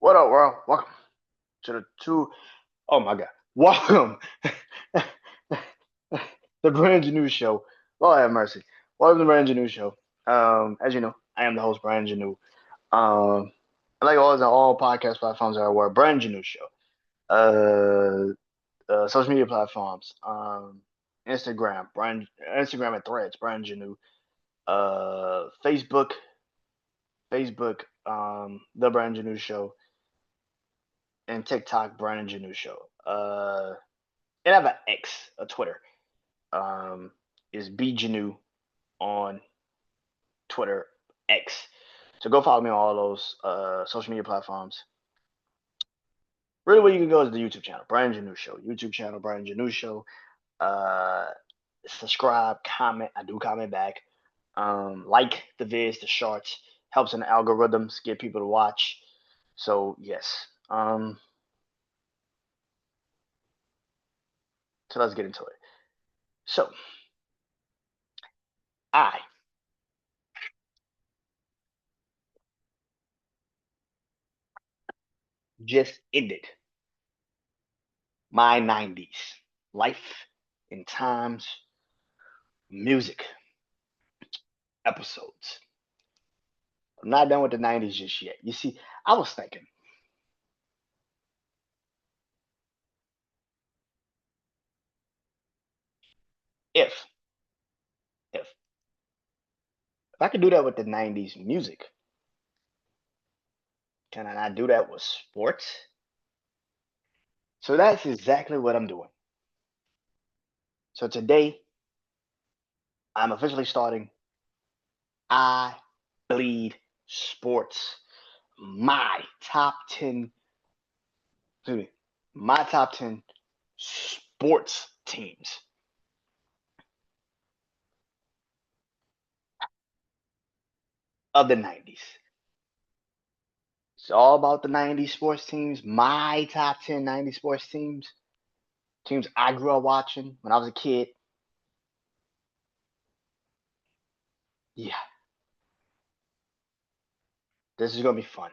What up, world? Welcome to the two. Oh my God. Welcome the BrandonJaneauShow. Lord have mercy. Welcome to the BrandonJaneauShow. As you know, I am the host, Brandon Janeau. Like always on all podcast platforms are where BrandonJaneauShow. Social media platforms. Instagram, Instagram and Threads, Brandon Janeau. Facebook, the Brandon Janeau Show, and TikTok, Brandon Janeau Show. And I have an X, a Twitter. Is BJaneau on Twitter X. So go follow me on all those social media platforms. Really, where you can go is the YouTube channel, Brandon Janeau Show. YouTube channel, Brandon Janeau Show. Uh, Subscribe, comment. I do comment back. Like the vids, the shorts. Helps in the algorithms, get people to watch. So yes. So let's get into it. So I just ended my 90s life and times music episodes. I'm not done with the 90s just yet. You see, I was thinking if if I could do that with the 90s music, can I not do that with sports? So that's exactly what I'm doing. So today I'm officially starting I Bleed Sports. My top 10, excuse me, my top 10 sports teams of the 90s. It's all about the 90s sports teams, my top 10 90s sports teams, teams I grew up watching when I was a kid. Yeah, this is going to be fun.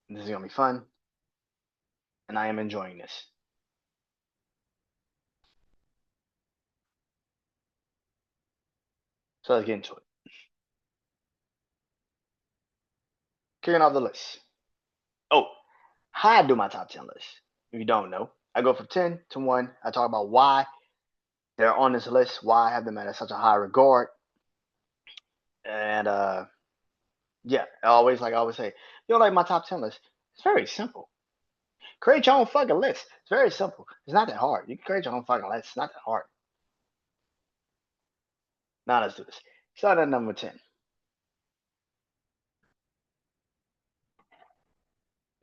This is going to be fun, and I am enjoying this. So let's get into it. Kicking off the list. Oh, how I do my top 10 list. If you don't know, I go from 10 to 1. I talk about why they're on this list, why I have them at such a high regard. And yeah, like I always say, you don't like my top 10 list. It's very simple. Create your own fucking list. It's very simple. It's not that hard. You can create your own fucking list. It's not that hard. Now let's do this. Start at number 10.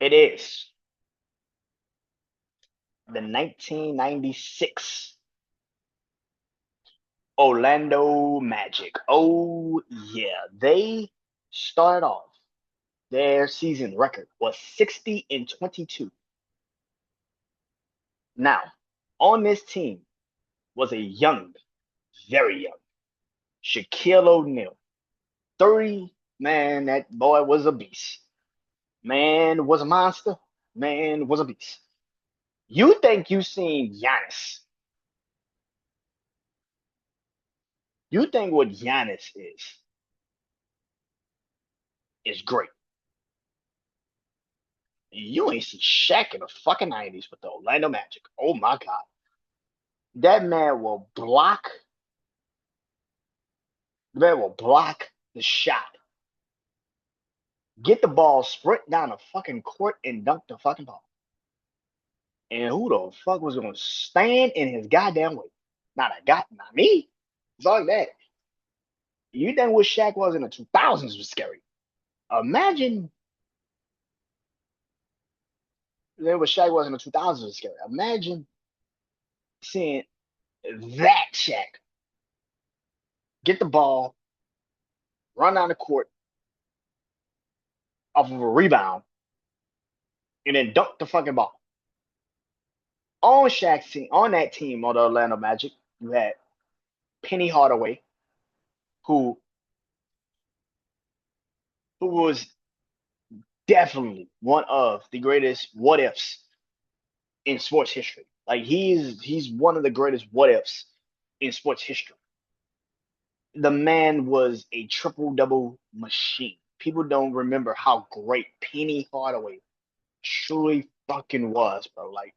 It is the 1996 Orlando Magic. Oh yeah, they started off their season record was 60-22. Now, on this team was a young, very young Shaquille O'Neal. 30, man, that boy was a beast. Man was a monster. Man was a beast. You think you seen Giannis. You think what Giannis is great. You ain't see Shaq in the fucking 90s with the Orlando Magic. Oh my God. That man will block. The man will block the shot. Get the ball, sprint down the fucking court, and dunk the fucking ball. And who the fuck was gonna stand in his goddamn way? Not me. It's like that. You think what Shaq was in the 2000s was scary. Imagine what Shaq was in the 2000s was scary. Imagine seeing that Shaq get the ball, run down the court off of a rebound, and then dunk the fucking ball. On Shaq's team, on that team on the Orlando Magic, you had Penny Hardaway, who who was definitely one of the greatest what ifs in sports history. Like he's one of the greatest what ifs in sports history. The man was a triple double machine. People don't remember how great Penny Hardaway truly fucking was, bro. Like,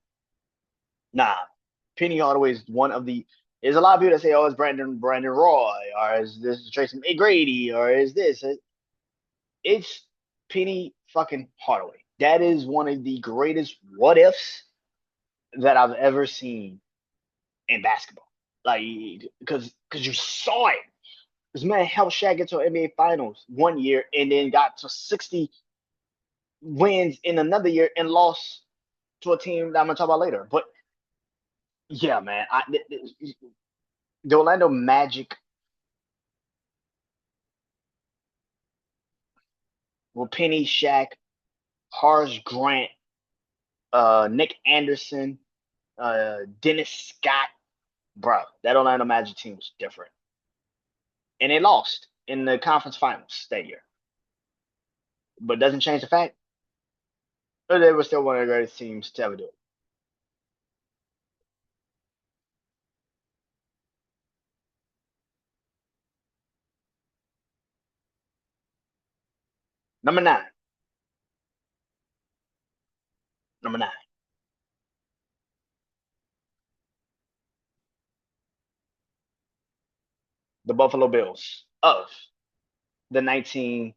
nah, Penny Hardaway is one of the. There's a lot of people that say, "Oh, it's Brandon Roy," or "Is this Tracy McGrady," or "Is this?" It's Penny fucking Hardaway. That is one of the greatest what ifs that I've ever seen in basketball. Like, because you saw it. This man helped Shaq get to an NBA Finals one year and then got to 60 wins in another year and lost to a team that I'm gonna talk about later. But yeah, man, the Orlando Magic with Penny, Shaq, Horace Grant, Nick Anderson, Dennis Scott, bro, that Orlando Magic team was different, and they lost in the conference finals that year. But it doesn't change the fact that they were still one of the greatest teams to ever do it. Number nine, number nine, the Buffalo Bills of the 1990s.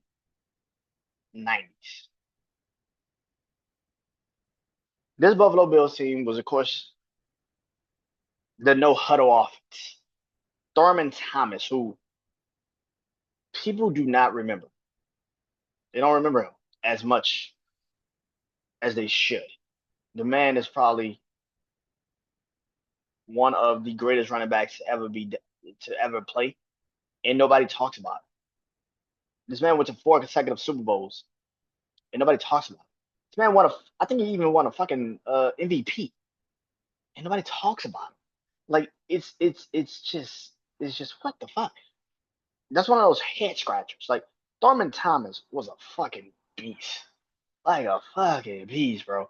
This Buffalo Bills team was, of course, the no huddle offense. Thurman Thomas, who people do not remember. They don't remember him as much as they should. The man is probably one of the greatest running backs to ever play, and nobody talks about it. This man went to four consecutive Super Bowls, and nobody talks about it. This man won a, I think he even won a fucking MVP, and nobody talks about it. Like it's just what the fuck. That's one of those head scratchers. Like Thurman Thomas was a fucking beast, like a fucking beast, bro.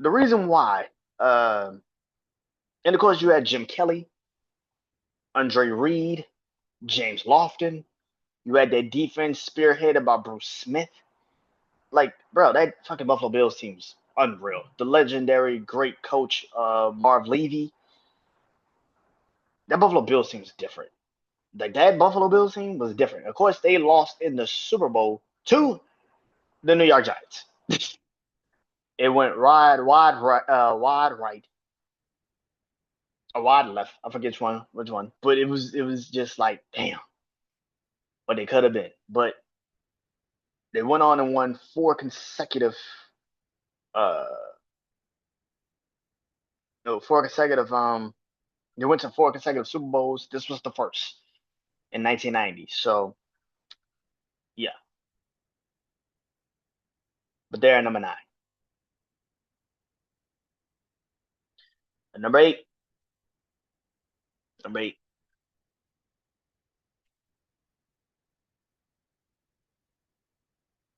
The reason why, and of course, you had Jim Kelly, Andre Reed, James Lofton. You had that defense spearheaded by Bruce Smith. Like, bro, that fucking Buffalo Bills team's unreal. The legendary great coach, Marv Levy. That Buffalo Bills team's different. Like that Buffalo Bills team was different. Of course, they lost in the Super Bowl to the New York Giants. It went wide right, or wide left. I forget which one. But it was just like, damn, what they could have been. But they went on and won four consecutive, uh, no, four consecutive. They went to four consecutive Super Bowls. This was the first in 1990. So yeah, but they're at number nine. Number eight, number eight.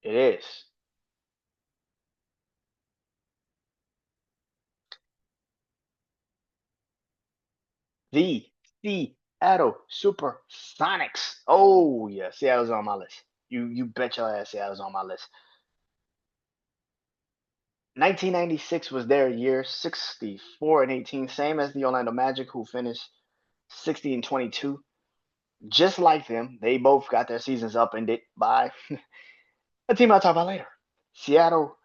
It is the Seattle Supersonics. Oh yeah, Seattle's on my list. You bet your ass Seattle's on my list. 1996 was their year, 64-18, same as the Orlando Magic, who finished 60-22. Just like them, they both got their seasons upended by a team I'll talk about later. Seattle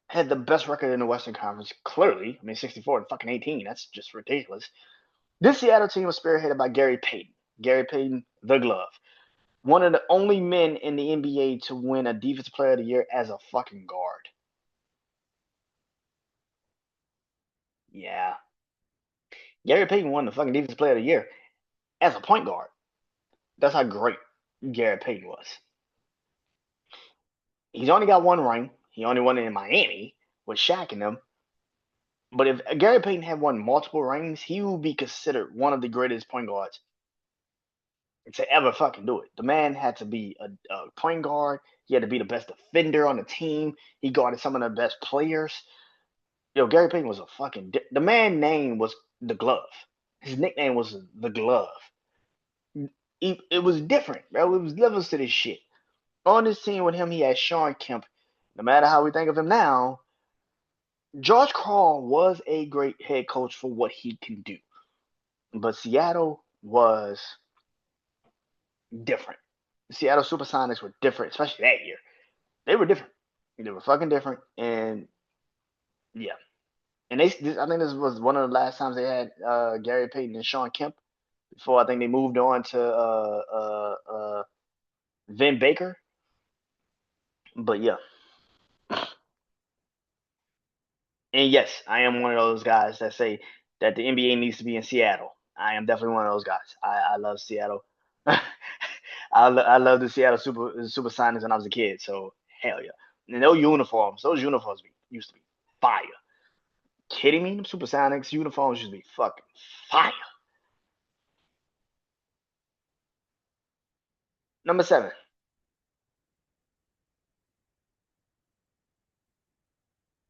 had the best record in the Western Conference, clearly. I mean, 64 and fucking 18. That's just ridiculous. This Seattle team was spearheaded by Gary Payton. Gary Payton, the glove. One of the only men in the NBA to win a Defensive Player of the Year as a fucking guard. Yeah. Gary Payton won the fucking Defensive Player of the Year as a point guard. That's how great Gary Payton was. He's only got one ring. He only won it in Miami with Shaq and them. But if Gary Payton had won multiple rings, he would be considered one of the greatest point guards to ever fucking do it. The man had to be a point guard. He had to be the best defender on the team. He guarded some of the best players. Yo, Gary Payton was a fucking. The man name was the Glove. His nickname was the Glove. It was different, bro. It was levels to this shit. On this team with him, he had Sean Kemp. No matter how we think of him now, George Karl was a great head coach for what he can do. But Seattle was different. The Seattle Supersonics were different, especially that year. They were different. They were fucking different. And yeah. And I think this was one of the last times they had Gary Payton and Sean Kemp before I think they moved on to Vin Baker. But yeah. And yes, I am one of those guys that say that the NBA needs to be in Seattle. I am definitely one of those guys. I love Seattle. I love the Seattle Supersonics when I was a kid. So hell yeah. And those uniforms used to be fire. Kidding me? The Supersonics uniforms used to be fucking fire. Number 7.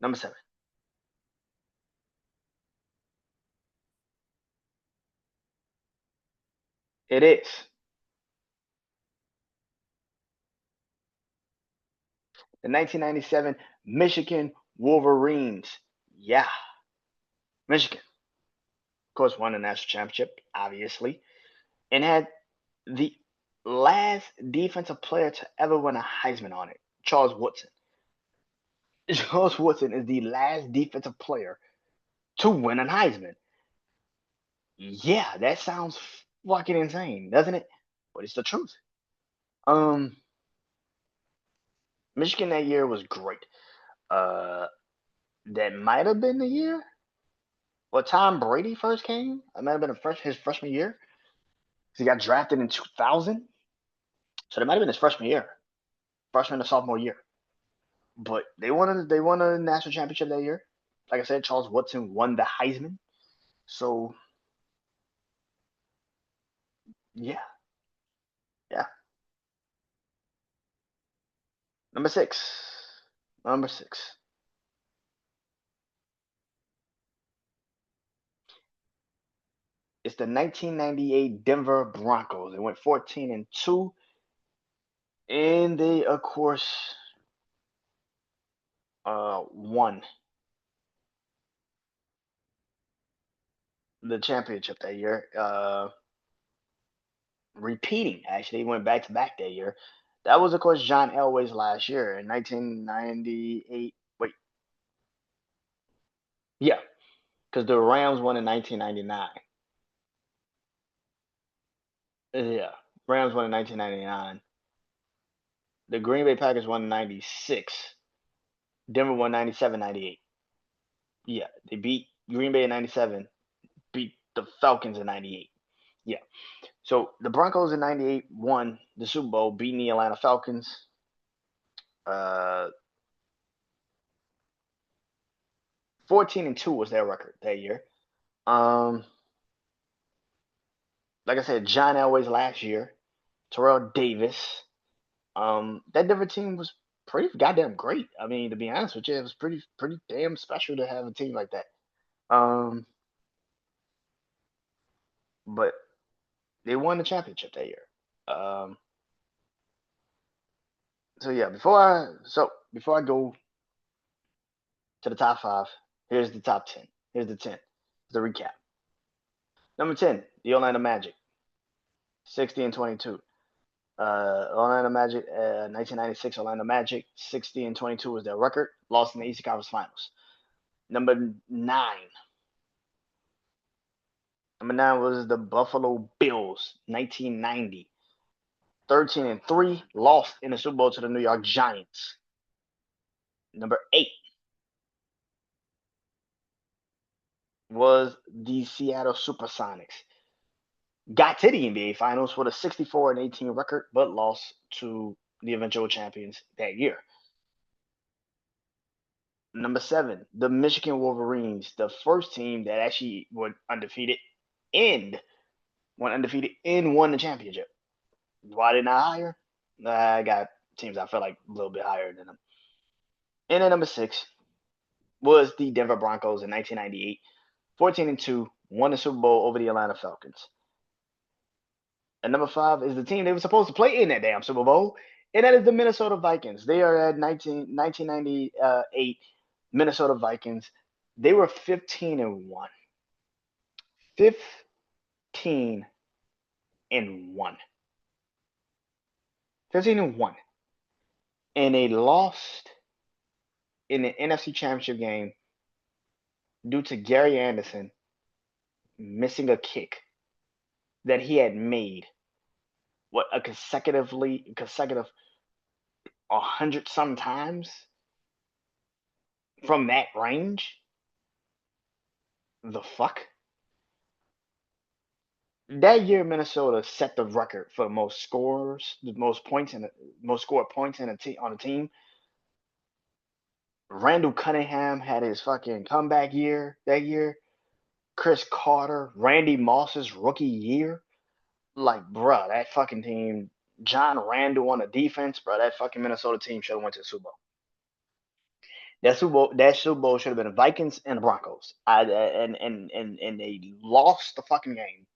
Number 7. It is the 1997 Michigan Wolverines. Yeah, Michigan, of course, won the national championship, obviously, and had the last defensive player to ever win a Heisman on it, Charles Woodson. Charles Woodson is the last defensive player to win an Heisman. Yeah, that sounds fucking insane, doesn't it? But it's the truth. Um, Michigan that year was great. Uh, that might have been the year when Tom Brady first came. It might have been his freshman year. He got drafted in 2000, so that might have been his freshman year, freshman to sophomore year. But they won a national championship that year. Like I said, Charles Woodson won the Heisman. So yeah, yeah. Number 6. Number 6. It's the 1998 Denver Broncos. They went 14-2, and they of course won the championship that year. Repeating, actually, went back to back that year. That was, of course, John Elway's last year in 1998. Wait, yeah, because the Rams won in 1999. Yeah, Rams won in 1999. The Green Bay Packers won in 96. Denver won 97, 98. Yeah, they beat Green Bay in 97, beat the Falcons in 98. Yeah. So the Broncos in 98 won the Super Bowl, beating the Atlanta Falcons. Uh, 14-2 was their record that year. Um, like I said, John Elway's last year, Terrell Davis. That Denver team was pretty goddamn great. I mean, to be honest with you, it was pretty damn special to have a team like that. Um, but they won the championship that year. Um, so yeah, before I go to the top 5, here's the top 10. Here's the 10. The recap. Number 10, the Orlando Magic, 60-22. Orlando Magic, 1996 Orlando Magic, 60-22 was their record. Lost in the Eastern Conference Finals. Number 9. Number 9 was the Buffalo Bills, 1990. 13-3, lost in the Super Bowl to the New York Giants. Number 8 was the Seattle Supersonics. Got to the NBA Finals with a 64-18 record, but lost to the eventual champions that year. Number 7, the Michigan Wolverines, the first team that actually went undefeated and won the championship. Why didn't I hire? I got teams I feel like a little bit higher than them. And then number 6 was the Denver Broncos in 1998, 14-2, won the Super Bowl over the Atlanta Falcons. And number 5 is the team they were supposed to play in that damn Super Bowl, and that is the Minnesota Vikings. They are at 1998 Minnesota Vikings. They were 15-1. 15 and 1. 15-1. And they lost in the NFC Championship game due to Gary Anderson missing a kick that he had made a consecutive 100 sometimes from that range. The fuck? That year, Minnesota set the record for the most scores, the most points, and most scored points on a team. Randall Cunningham had his fucking comeback year that year. Chris Carter, Randy Moss's rookie year. Like, bruh, that fucking team, John Randall on the defense, bruh, that fucking Minnesota team should have went to the Super Bowl. That Super Bowl should have been the Vikings and the Broncos. And they lost the fucking game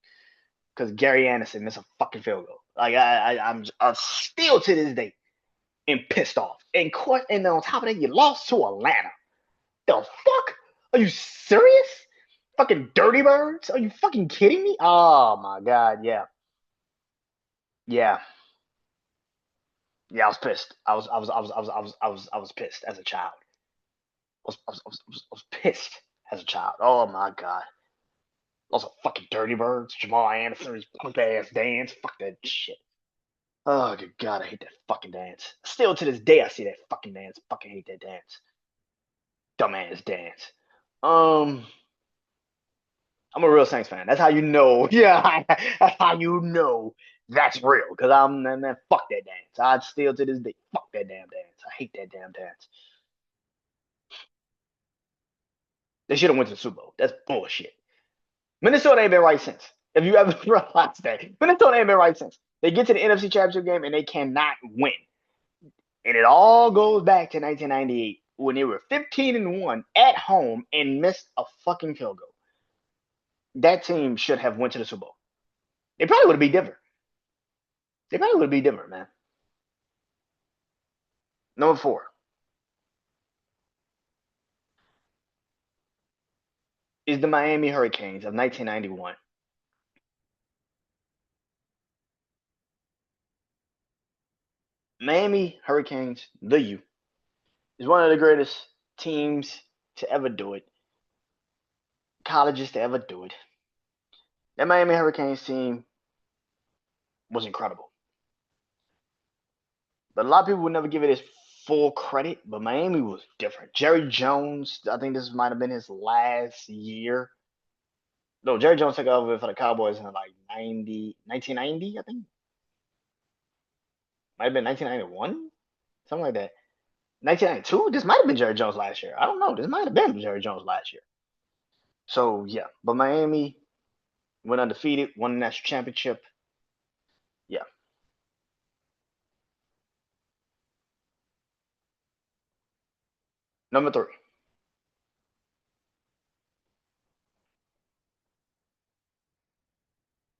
because Gary Anderson missed a fucking field goal. Like I'm still to this day and pissed off. And on top of that, you lost to Atlanta. The fuck? Are you serious? Fucking dirty birds? Are you fucking kidding me? Oh my god, yeah. Yeah. Yeah, I was pissed. I was pissed as a child. I was pissed as a child. Oh my god. Also fucking dirty birds, Jamal Anderson's punk ass dance. Fuck that shit. Oh good god, I hate that fucking dance. Still to this day I see that fucking dance. Fucking hate that dance. Dumbass dance. Um I'm a real Saints fan. That's how you know. Yeah, that's how you know that's real. Cause man, fuck that dance. I'd still to this day fuck that damn dance. I hate that damn dance. They should have went to the Super Bowl. That's bullshit. Minnesota ain't been right since. If you ever realized that, Minnesota ain't been right since. They get to the NFC Championship game and they cannot win. And it all goes back to 1998 when they were 15-1 at home and missed a fucking field goal. That team should have went to the Super Bowl. They probably would have been different. They probably would have been different, man. Number 4 is the Miami Hurricanes of 1991. Miami Hurricanes, the U, is one of the greatest teams to ever do it, colleges to ever do it. That Miami Hurricanes team was incredible. But a lot of people would never give it his full credit, but Miami was different. Jerry Jones, I think this might have been his last year. No, Jerry Jones took over for the Cowboys in like 1990, I think. Might have been 1991, something like that. 1992? This might have been Jerry Jones last year. I don't know. This might have been Jerry Jones last year. So, yeah. But Miami went undefeated, won the national championship. Yeah. Number 3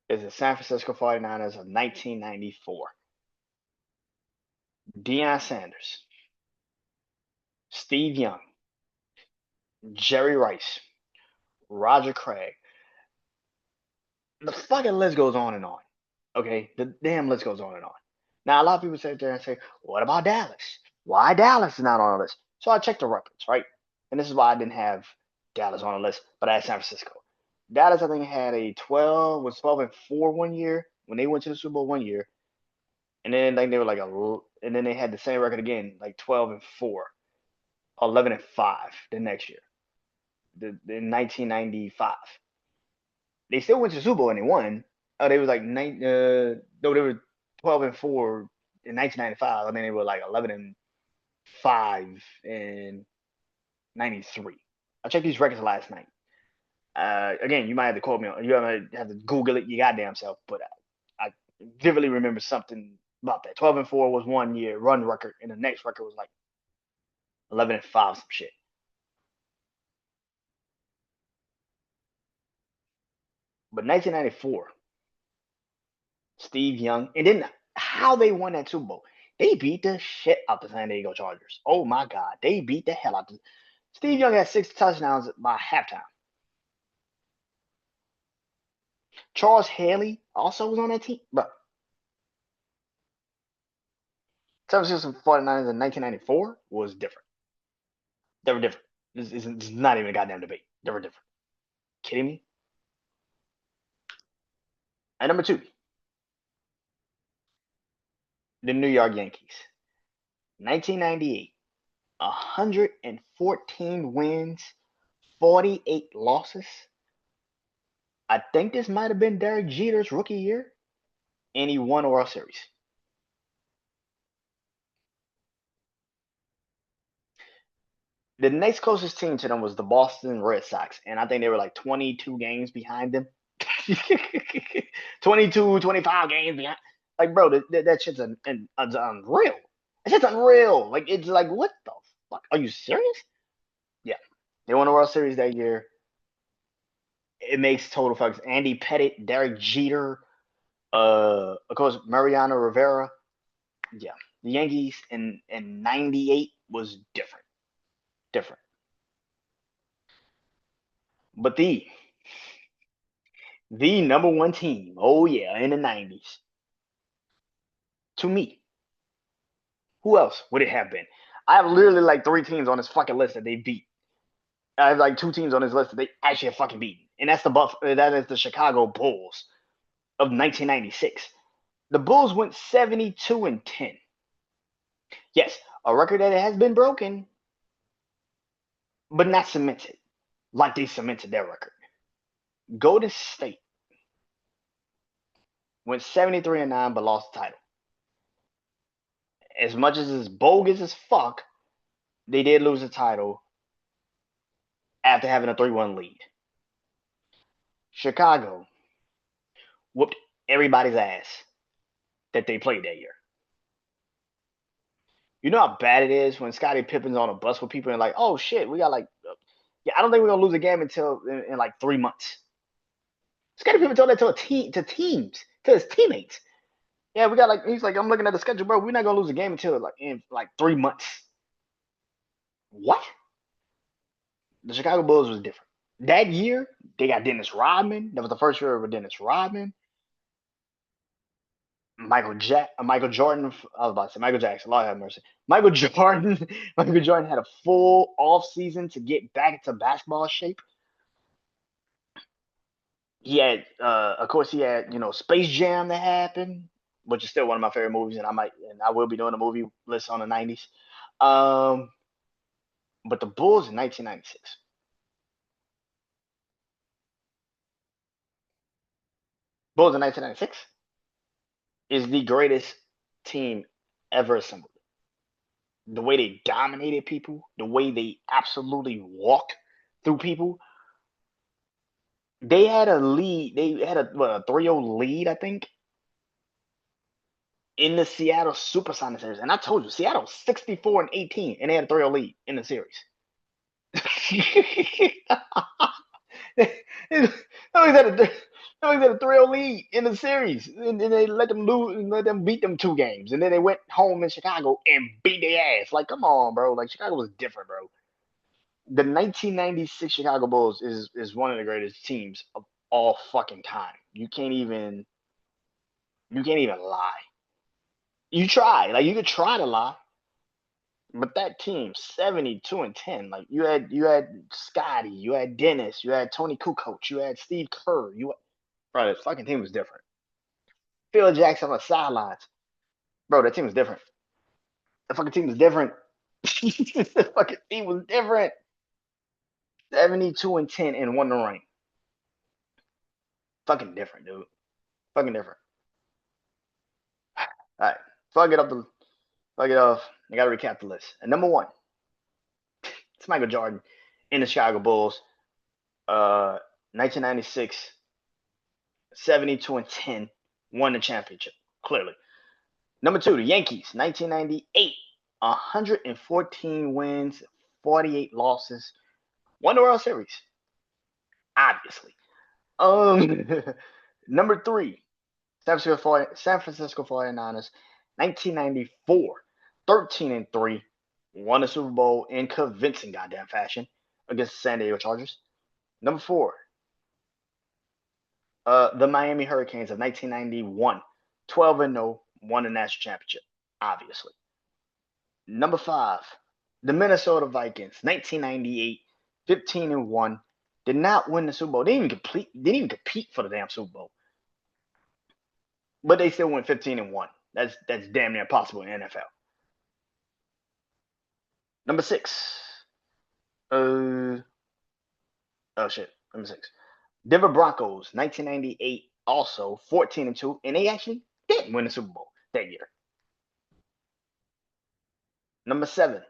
is the San Francisco 49ers of 1994. Deion Sanders, Steve Young, Jerry Rice, Roger Craig. The fucking list goes on and on. Okay, the damn list goes on and on. Now a lot of people sit there and say, "What about Dallas? Why Dallas is not on the list?" So I checked the records, right? And this is why I didn't have Dallas on the list, but I had San Francisco. Dallas, I think, had a 12-4 one year when they went to the Super Bowl one year, and then like they were and then they had the same record again, like 12-4, 11-5 the next year, in 1995. They still went to the Super Bowl and they won. Oh, they was like no, they were 12-4 in 1995. I mean, they were like 11-5 in '93. I checked these records last night. Again, you might have to quote me on. You might have to Google it. You goddamn self. But vividly remember something about that. 12-4 was 1 year run record, and the next record was like 11-5, some shit. But 1994, Steve Young, and then how they won that Super Bowl. They beat the shit out the San Diego Chargers. Oh my God, they beat the hell out the. Steve Young had 6 touchdowns by halftime. Charles Haley also was on that team, but San Francisco 49ers in 1994 was different. They were different. This is not even a goddamn debate. They were different. Kidding me? And number 2, the New York Yankees. 1998, 114 wins, 48 losses. I think this might have been Derek Jeter's rookie year, and he won a World Series. The next closest team to them was the Boston Red Sox, and I think they were like 22 games behind them. 22, 25 games behind. Like, bro, that shit's unreal. That shit's unreal. Like, it's like, what the fuck? Are you serious? Yeah. They won the World Series that year. It makes total fucks. Andy Pettitte, Derek Jeter, of course, Mariano Rivera. Yeah. The Yankees in 98 was different. Different. But the number 1 team, oh yeah, in the 90s, to me, who else would it have been? I have literally like 3 teams on this fucking list that they beat. I have like 2 teams on this list that they actually have fucking beaten, and that's that is the Chicago Bulls of 1996. The Bulls went 72-10. Yes, a record that has been broken, but not cemented like they cemented their record. Golden State went 73-9, but lost the title. As much as it's bogus as fuck, they did lose the title after having a 3-1 lead. Chicago whooped everybody's ass that they played that year. You know how bad it is when Scottie Pippen's on a bus with people and like, oh shit, we got like, yeah, I don't think we're gonna lose a game until in like 3 months. Scottie Pippen told that to teams, to his teammates. Yeah, we got like, he's like, I'm looking at the schedule, bro. We're not gonna lose a game until like in like 3 months. What? The Chicago Bulls was different. That year, they got Dennis Rodman. That was the first year of Dennis Rodman. Michael Jordan. I was about to say Michael Jackson. Lord have mercy. Michael Jordan. Michael Jordan had a full off season to get back into basketball shape. He had, of course, he had Space Jam that happened, which is still one of my favorite movies, and I will be doing a movie list on the '90s. But the Bulls in 1996. Bulls in 1996 is the greatest team ever assembled. The way they dominated people, the way they absolutely walked through people. They had a lead. They had a 3-0 lead, I think, in the Seattle Supersonics series. And I told you, Seattle 64-18, and they had a 3-0 lead in the series. Always had a 3-0 lead in the series, and they let them lose and let them beat them 2 games, and then they went home in Chicago and beat their ass. Like, come on, bro. Like, Chicago was different, bro. The 1996 Chicago Bulls is one of the greatest teams of all fucking time. You can't even lie. You try, like you could try to lie, but that team 72-10. Like you had Scotty, you had Dennis, you had Tony Kukoc, you had Steve Kerr. Bro, the fucking team was different. Phil Jackson on the sidelines, bro. That team was different. The fucking team was different. The fucking team was different. 72-10 and won the ring. Fucking different, dude. Fucking different. All right, fuck it up. Fuck it off. I gotta recap the list. And number 1, it's Michael Jordan in the Chicago Bulls. 1996, 72-10, won the championship. clearly. Number 2, the Yankees, 1998, 114 wins, 48 losses, won the World Series, obviously. Number 3, San Francisco 49ers, 1994, 13-3, won the Super Bowl in convincing goddamn fashion against the San Diego Chargers. Number 4, the Miami Hurricanes of 1991, 12-0, won the national championship, obviously. Number 5, the Minnesota Vikings, 1998, 15-1, did not win the Super Bowl. They didn't even compete for the damn Super Bowl. But they still went 15-1. That's damn near impossible in the NFL. Number 6. Oh shit. Number 6. Denver Broncos, 1998, also 14-2, and they actually did win the Super Bowl that year. Number 7.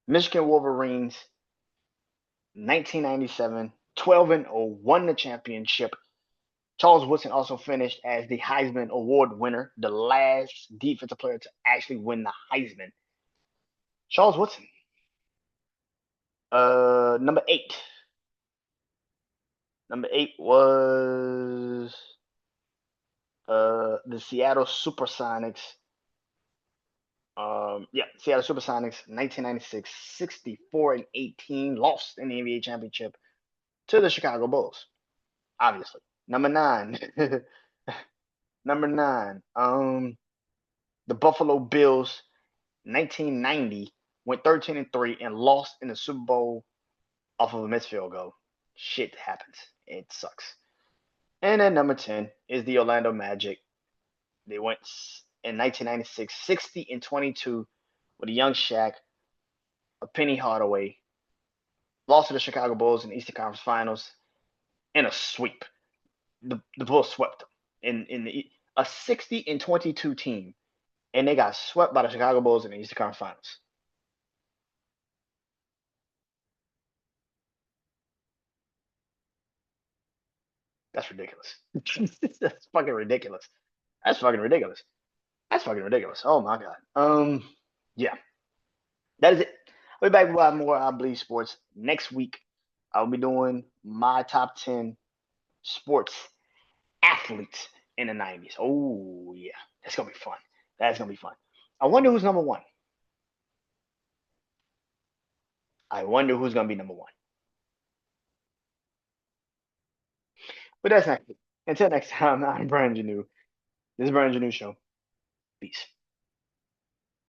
Michigan Wolverines, 1997, 12-0, won the championship. Charles Woodson also finished as the Heisman Award winner, the last defensive player to actually win the Heisman. Charles Woodson. Number 8. Number 8 was the Seattle Supersonics. Seattle Supersonics, 1996, 64-18, lost in the NBA championship to the Chicago Bulls, obviously. Number 9. Number 9. The Buffalo Bills, 1990, went 13-3 and lost in the Super Bowl off of a missed field goal. Shit happens. It sucks. And then number 10 is the Orlando Magic. They went in 1996, 60-22 with a young Shaq, a Penny Hardaway, lost to the Chicago Bulls in the Eastern Conference Finals in a sweep. The Bulls swept them in a 60-22 team, and they got swept by the Chicago Bulls in the Eastern Conference Finals. That's ridiculous. That's fucking ridiculous. That's fucking ridiculous. That's fucking ridiculous. Oh my god. Yeah. That is it. I'll be back with more I Believe Sports next week. I'll be doing my top 10 sports athletes in the 90s. Oh yeah. That's gonna be fun. That's gonna be fun. I wonder who's number 1. I wonder who's gonna be number 1. But that's next week. Until next time, I'm Brandon Janeau. This is BrandonJaneauShow. Peace.